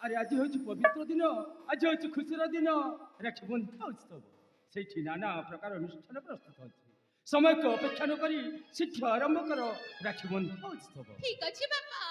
আরে আজ হচ্ছে পবিত্র দিন, আজ হচ্ছে খুশির দিন, রাখি বন্ধা উৎসব। সেইটি নানা প্রকার অনুষ্ঠান প্রস্তুত হচ্ছে। সময়কে অপেক্ষা ন করি শিক্ষা আরম্ভ কর, রাখি বন্ধা উৎসব। ঠিক আছে বাবা।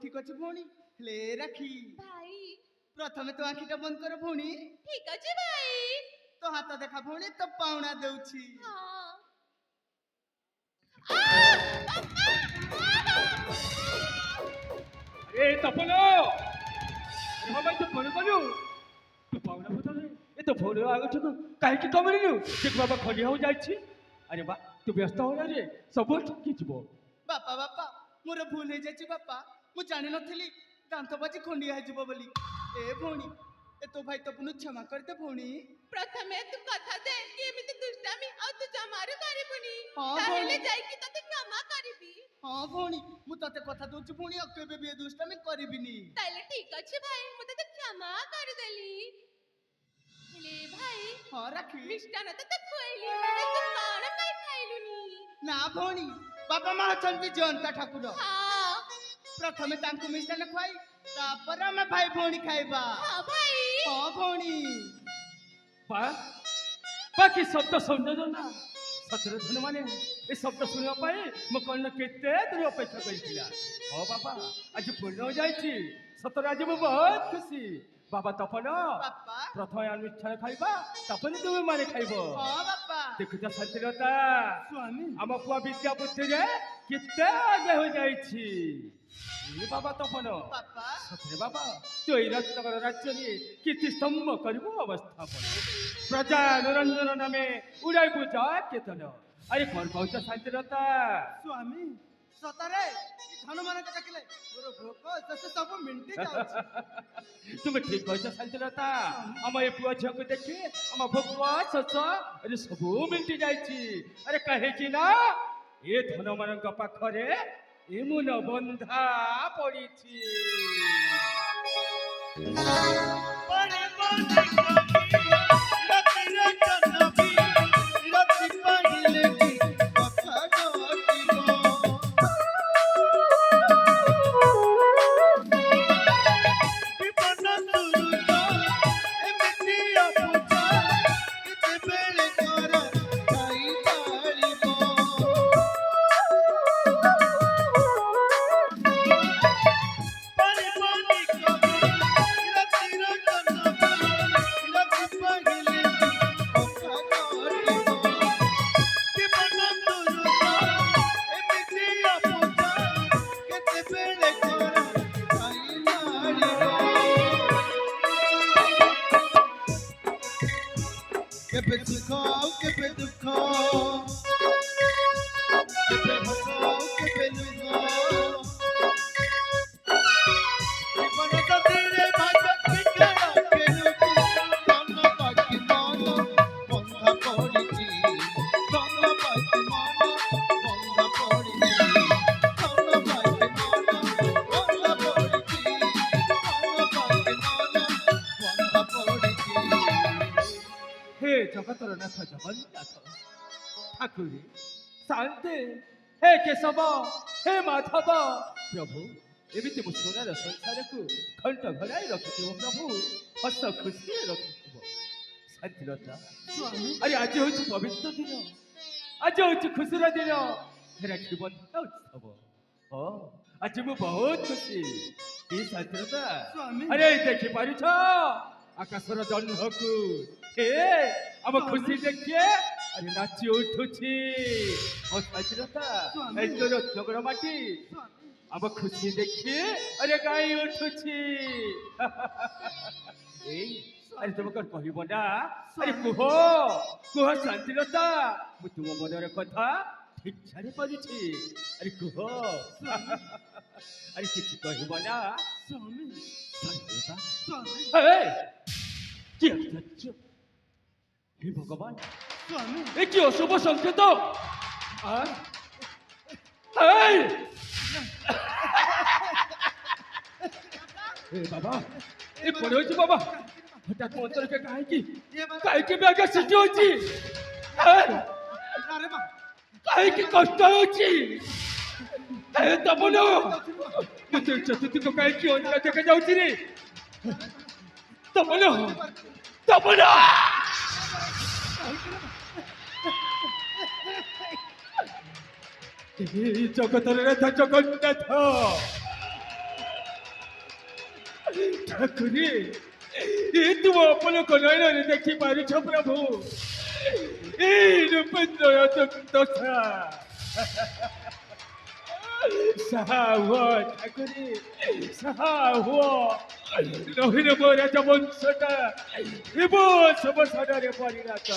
ठीक अच्छे भौणी ले रखी भाई प्रथमे तो आखिटा बंद कर भौणी ठीक अच्छे भाई तो हाथ देखा भौणी तो पाउना देउछि अरे तपलो अरे बाबा तो फोन करू तू पाउना बदले ए तो फोन आगछ तो काहे की कमरिलु देख बाबा खली हो जाइछि अरे बा तू व्यस्त हो रे सब ठीक जिवो बापा बापा मोर भूल हे जाछि बापा मु जानि नथली दांत बाजी खंडिया हे जिवो बोली ए भौणी ए तो भाई तो पुनु क्षमा कर दे भौणी प्रथमे तू कथा दे कि एमिति दुष्टामी आ तू जमार करिबुनी हां ताहेले जाई कि तते क्षमा करिबी हां भौणी मु तते कथा दोछि भौणी अकेबे बे दुष्टामी करिबिनी ताले ठीक अछि भाई मु तते क्षमा कर देली ले भाई हां रखी मिष्टान तते खोइली तू कोन काई खाइलुनी ना भौणी बाबा मा चंदी जनता ठाकुर हां प्रथमे तांकु मिष्टान खुआई तापर हम भाई भौणी खाइबा हां भाई हां भौणी बा बाकी शब्द सुन ना सतरे धन माने ए शब्द सुनिया पाई म कन्न केते दिन अपेक्षा करितिला ओ बाबा आज पूर्ण हो जाइछि सतरे आज म बहुत खुशी बाबा तपन बापा प्रथम अनुष्ठान खाइबा तपन तुम माने खाइबो हां बापा देखुता सत्यलता स्वामी हम पुआ विद्या बुद्धि रे केते आगे हो जाइछि ए बाबा तपन बापा सतरे बाबा तो ई रत्नगर राज्य रे कीर्ति स्तंभ करबो अवस्थापन प्रजा निरंजन नामे उड़ाई पूजा केतन अरे कौन पहुंच शांतिलता स्वामी सतरे धन मान के देखले मोर भोक जसे सब मिंटी जाउछि तुम ठीक कहछ शांतिलता हम ए पुआ झक देखि हम भोकवा सस अरे सब मिलती जाइछि अरे कहे कि ना ए धन मान पाखरे एमुन बंधा पड़िछि बड़े बड़े रति रे कनबी रति पहिले की कथा जोटिबो विपन्न सुरुतो एमिति अपुता किते बेले कर जाई तालिबो बड़े बड़े रति रे कनबी रति কেবে সুখ কেবে দুঃখ কেবে হস কেবে লুহ জীবন সাথীরে ভাগ পিকে রাখেলু ধন পাখি মন বন্ধা পড়িছি ধন পাখি মন বন্ধা পড়িছি ধন পাখি মন বন্ধা পড়িছি ধন পাখি মন বন্ধা পড়িছি হে জগতর নাথ জগন্নাଥ ঠাকুরে ଶାନ୍ତେ ହେ କେଶବ ହେ ମାଧବ ପ୍ରଭୁ ଏମିତି ମୋ ସୁନାର ସଂସାରକୁ ଘଣ୍ଟ ଘୋଡ଼ାଇ ରଖିଥିବ ପ୍ରଭୁ ହସ ଖୁସିରେ ରଖିଥିବ ଶାନ୍ତିଲତା ଆରେ ଆଜି ହେଉଛି ପବିତ୍ର ଦିନ ଆଜି ହେଉଛି ଖୁସିର ଦିନ ରାକ୍ଷୀ ବନ୍ଧନ ଉତ୍ସବ ହଁ ଆଜି ମୁଁ ବହୁତ ଖୁସି ଏ ଶାନ୍ତିଲତା ଆରେ ଦେଖିପାରୁଛ ଆକାଶର ଜହ୍ନକୁ ହେ ଆମ ଖୁସି ଦେଖିଏ আরে নাচি উঠুছি ও সাজলতা এই তোর ঝগড়া মাটি আমার খুশি দেখি আরে গাই উঠুছি এই আরে তোমাকে কহিব না আরে কুহ কুহ শান্তিলতা মু তুম মনের কথা ঠিক জানি পারুছি আরে কুহ আরে কিছু কহিব না শান্তিলতা কি আশ্চর্য হে ভগবান এ কি অশুভ সংকেত বাবা এ পড়ে হয়েছে বাবা হঠাৎ মন্ত্রকে কাহিকি ব্যাগে সৃষ্টি হচ্ছে কাহিকি কষ্ট হচ্ছে তপন চতুর্থ কাহিকি অন্য দেখে যাচ্ছি রে তপন তপন জগতর রথ জগন্নাথ ঠাকুরে এ তুম অপলক নয়নে দেখি পারুছ প্রভু এই রূপেন্দ্র দশা সাহা হুয়া ঠাকুরে সাহা হুয়া নহিলে মো রাজবংশটা এব সমসারে পরিণত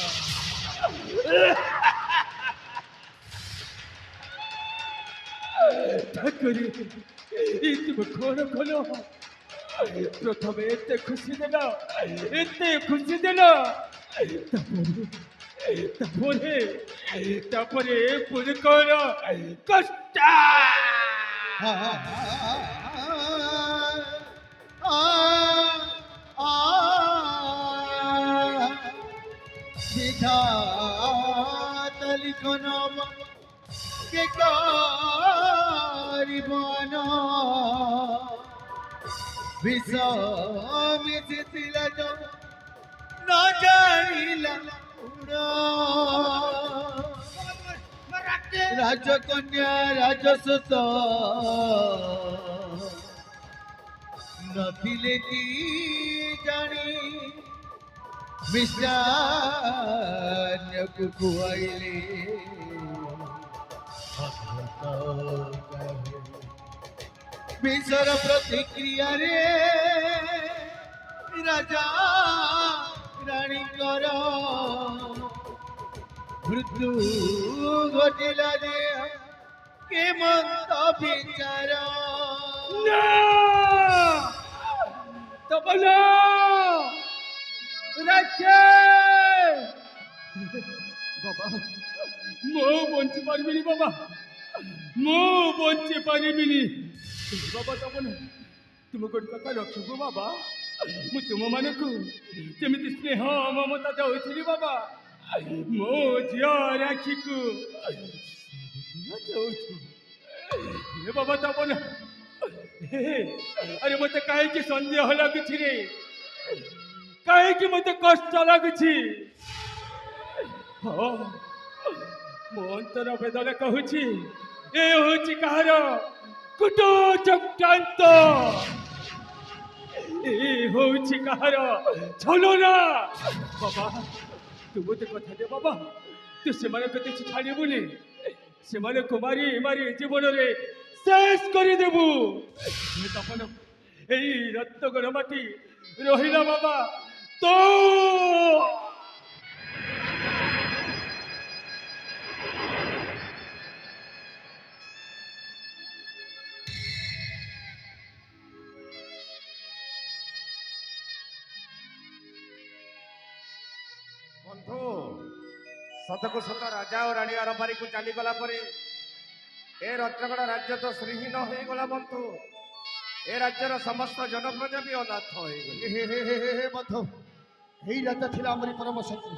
ঠাকুরে এই তুমি খোলো খোলো প্রথমে এতে খুশি দিল এতে খুশি দিল তারপরে তারপরে পুরো করো কষ্ট বিধাতা লিখন কে কারিবন বিষমে ছিল না জানিলা রাজকন্যা রাজসুত নথিলে কি জানি মিষ্টান্নକୁ খুয়াইলে বিষর প্রতিক্রিয়ারে রাজা রানীଙ୍କର মৃত্যু ঘটিলা যে কেমন্ত বিচার না তপন রাখে বাবা মো বঞ্চি পারিবিনি বাবা মো বঞ্চি পারিবিনি বাবা তপন তুমি ଗୋଟେ କଥା ରଖିବୁ ବାବା ମୁଁ ତୁମମାନଙ୍କୁ ଯେମିତି ସ୍ନେହ ମମତା ଦେଉଥିଲି ବାବା ମୋ ଝିଅ ରାକ୍ଷୀକୁ ଦେଉଛୁ ହେ ବାବା ତପନ ଆରେ ମୋତେ କାହିଁକି ସନ୍ଦେହ ଲାଗୁଛି ରେ କାହିଁକି ମୋତେ କଷ୍ଟ ଲାଗୁଛି ହଁ ମୋ ଅନ୍ତର ବେଦନା କହୁଛି ଏ ହେଉଛି କାହାର କୁଟ ଚକ୍ରାନ୍ତ ଏ ହେଉଛି କାହାର ଛଳନା ବାବା ତୁ ମୋତେ କଥା ଦେ ବାବା ତୁ ସେମାନଙ୍କୁ କିଛି ଛାଡ଼ିବୁନି ସେମାନଙ୍କୁ ମାରି ମାରି ଜୀବନରେ ଶେଷ କରିଦେବୁ ତପନ ଏଇ ରକ୍ତଗଣ ମାଟି ରହିଲା ବାବା ତ ବନ୍ଧୁ ସତକୁ ସତ ରାଜା ଓ ରାଣୀ ଅରବାରୀକୁ ଚାଲିଗଲା ପରେ ଏ ରତ୍ନଗଡ଼ ରାଜ୍ୟ ତ ଶ୍ରୀହୀନ ହେଇଗଲା ବନ୍ଧୁ। ଏ ରାଜ୍ୟର ସମସ୍ତ ଜନପ୍ରଜା ବି ଅନାଥ ହେଇଗଲେ। ବନ୍ଧୁ ଏଇ ରାଜା ଥିଲା ଆମରି ପରମ ଶତ୍ରୁ।